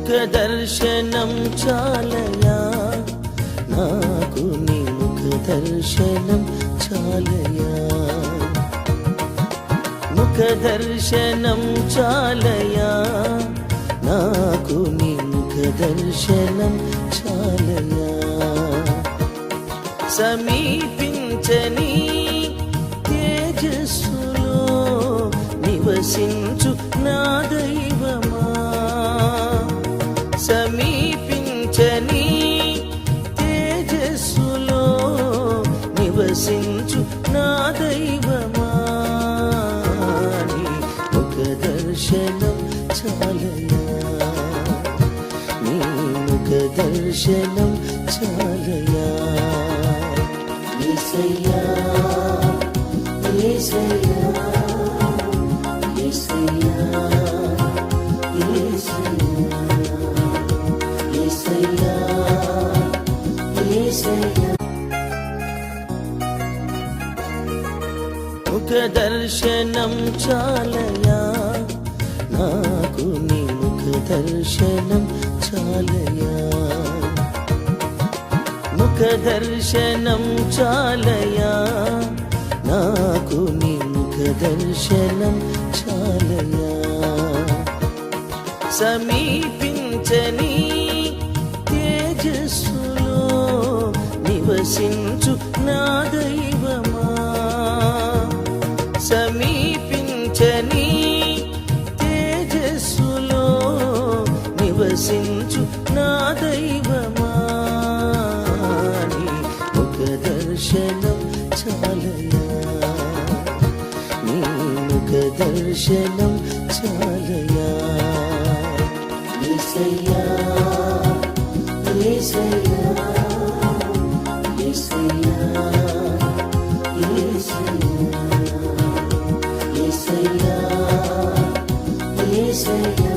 ముఖ దర్శనం చాలయా నాకు నీ ముఖ దర్శనం చాలయా ముఖ దర్శనం చాలయా నాకు నీ ముఖ దర్శనం చాలయా సమీపించని తేజస్సులో నివసించు నా దైవమా సమీపించని తేజస్సులో నివసించు నా దైవమా నీ ముఖ దర్శనం చాలయా నీ ముఖ దర్శనం చాలయా యేసయ్యా యేసయ్యా యేసయ్యా యేసయ్యా యేసయ్యా ముఖ దర్శనం చాలయా నాకు నీ ముఖ దర్శనం చాలయా ముఖ దర్శనం చాలయా నాకు నీ ముఖ దర్శనం చాలయా సమీపించని తేజస్సులో నివసించు నా దైవమా సమీపించని తేజస్సులో నివసించు నా దైవమా నీ ముఖ దర్శనం చాలయా నీ ముఖ దర్శనం చాలయా యేసయ్యా యేసయ్యా యేసయ్యా యేసయ్యా యేసయ్యా యేసయ్యా